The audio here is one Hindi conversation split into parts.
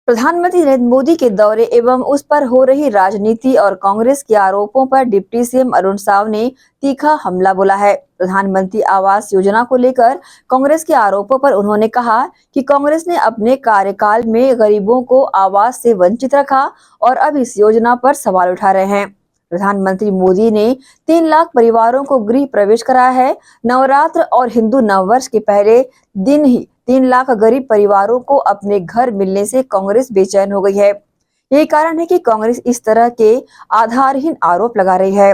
प्रधानमंत्री नरेंद्र मोदी के दौरे एवं उस पर हो रही राजनीति और कांग्रेस के आरोपों पर डिप्टी सीएम अरुण साव ने तीखा हमला बोला है। प्रधानमंत्री आवास योजना को लेकर कांग्रेस के आरोपों पर उन्होंने कहा कि कांग्रेस ने अपने कार्यकाल में गरीबों को आवास से वंचित रखा और अब इस योजना पर सवाल उठा रहे हैं। प्रधानमंत्री मोदी ने 3 लाख परिवारों को गृह प्रवेश कराया है। नवरात्र और हिंदू नववर्ष के पहले दिन ही 3 लाख गरीब परिवारों को अपने घर मिलने से कांग्रेस बेचैन हो गई है। यही कारण है कि कांग्रेस इस तरह के आधारहीन आरोप लगा रही है।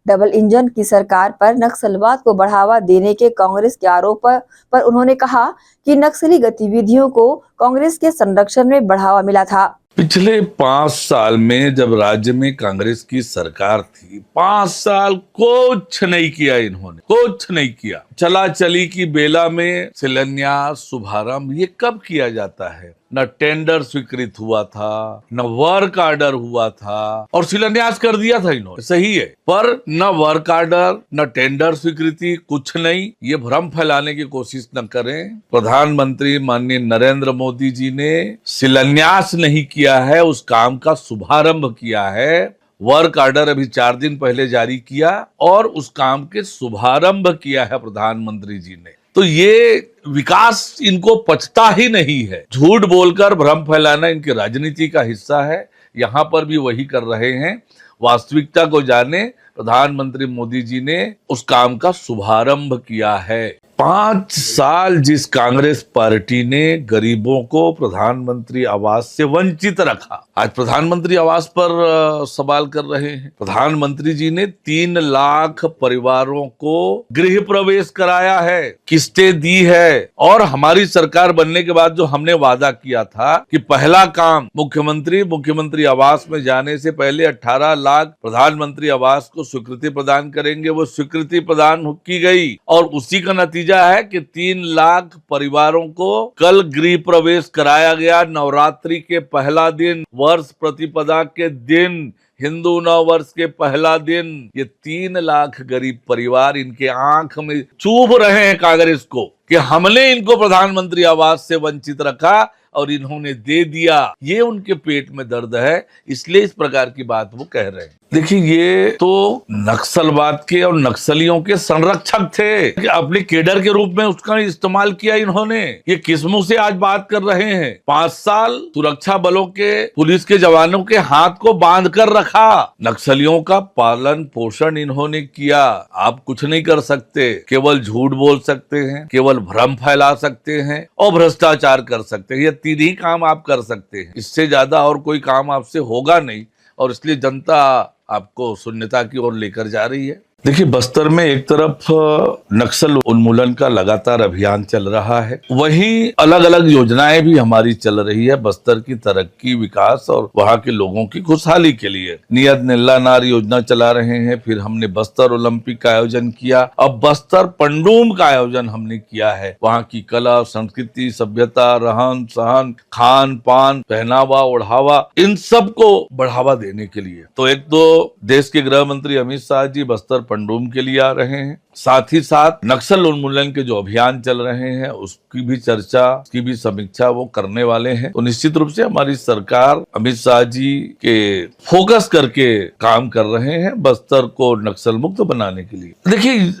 डबल इंजन की सरकार पर नक्सलवाद को बढ़ावा देने के कांग्रेस के आरोप पर उन्होंने कहा कि नक्सली गतिविधियों को कांग्रेस के संरक्षण में बढ़ावा मिला था। पिछले 5 साल में जब राज्य में कांग्रेस की सरकार थी, 5 साल कुछ नहीं किया इन्होंने, कुछ नहीं किया। चला चली की बेला में शिलान्यास शुभारंभ ये कब किया जाता है? न टेंडर स्वीकृत हुआ था, न वर्क ऑर्डर हुआ था, और शिलान्यास कर दिया था इन्होंने, सही है, पर न वर्क ऑर्डर न टेंडर स्वीकृति, कुछ नहीं। ये भ्रम फैलाने की कोशिश न करें। प्रधानमंत्री माननीय नरेंद्र मोदी जी ने शिलान्यास नहीं किया है, उस काम का शुभारंभ किया है। वर्क ऑर्डर अभी 4 दिन पहले जारी किया और उस काम के शुभारंभ किया है प्रधानमंत्री जी ने। तो ये विकास इनको पचता ही नहीं है। झूठ बोलकर भ्रम फैलाना इनकी राजनीति का हिस्सा है। यहाँ पर भी वही कर रहे हैं। वास्तविकता को जाने, प्रधानमंत्री मोदी जी ने उस काम का शुभारंभ किया है। 5 साल जिस कांग्रेस पार्टी ने गरीबों को प्रधानमंत्री आवास से वंचित रखा, आज प्रधानमंत्री आवास पर सवाल कर रहे हैं। प्रधानमंत्री जी ने 3 लाख परिवारों को गृह प्रवेश कराया है, किस्तें दी है, और हमारी सरकार बनने के बाद जो हमने वादा किया था कि पहला काम मुख्यमंत्री आवास में जाने से पहले 18 लाख प्रधानमंत्री आवास को स्वीकृति प्रदान करेंगे, वो स्वीकृति प्रदान की गई और उसी का नतीजा है कि 3 लाख परिवारों को कल गृह प्रवेश कराया गया। नवरात्रि के पहला दिन, वर्ष प्रतिपदा के दिन, हिंदू नव वर्ष के पहला दिन, ये 3 लाख गरीब परिवार इनके आंख में चुभ रहे हैं कांग्रेस को कि हमने इनको प्रधानमंत्री आवास से वंचित रखा और इन्होंने दे दिया। ये उनके पेट में दर्द है, इसलिए इस प्रकार की बात वो कह रहे हैं। देखिए, ये तो नक्सलवाद के और नक्सलियों के संरक्षक थे, अपने केडर के रूप में उसका इस्तेमाल किया इन्होंने। ये किस मुंह से आज बात कर रहे हैं? 5 साल सुरक्षा बलों के, पुलिस के जवानों के हाथ को बांध कर रखा, नक्सलियों का पालन पोषण इन्होंने किया। आप कुछ नहीं कर सकते, केवल झूठ बोल सकते हैं, केवल भ्रम फैला सकते हैं और भ्रष्टाचार कर सकते हैं। ये 3 ही काम आप कर सकते हैं, इससे ज्यादा और कोई काम आपसे होगा नहीं, और इसलिए जनता आपको शून्यता की ओर लेकर जा रही है। देखिए, बस्तर में एक तरफ नक्सल उन्मूलन का लगातार अभियान चल रहा है, वहीं अलग अलग योजनाएं भी हमारी चल रही है बस्तर की तरक्की, विकास और वहां के लोगों की खुशहाली के लिए। नियत नीला नार योजना चला रहे हैं, फिर हमने बस्तर ओलंपिक का आयोजन किया, अब बस्तर पंडूम का आयोजन हमने किया है। वहां की कला, संस्कृति, सभ्यता, रहन सहन, खान पान, पहनावा ओढ़ावा, इन सब को बढ़ावा देने के लिए तो एक तो देश के गृह मंत्री अमित शाह जी बस्तर पंडूम के लिए आ रहे हैं, साथ ही साथ नक्सल उन्मूलन के जो अभियान चल रहे हैं उसकी भी चर्चा, उसकी भी समीक्षा वो करने वाले हैं। तो निश्चित रूप से हमारी सरकार अमित शाह जी के फोकस करके काम कर रहे हैं बस्तर को नक्सल मुक्त बनाने के लिए। देखिए,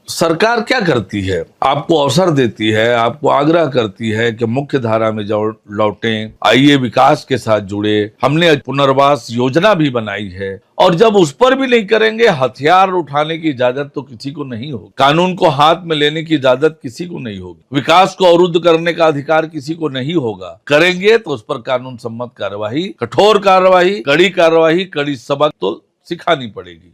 सरकार क्या करती है? आपको अवसर देती है, आपको आग्रह करती है कि मुख्य धारा में जाओ, लौटें, आइए विकास के साथ जुड़े। हमने पुनर्वास योजना भी बनाई है, और जब उस पर भी नहीं करेंगे, हथियार उठाने की इजाजत तो किसी को नहीं होगी, कानून को हाथ में लेने की इजाजत किसी को नहीं होगी, विकास को अवरुद्ध करने का अधिकार किसी को नहीं होगा। करेंगे तो उस पर कानून सम्मत कार्यवाही, कठोर कार्यवाही, कड़ी सबक तो सिखानी पड़ेगी।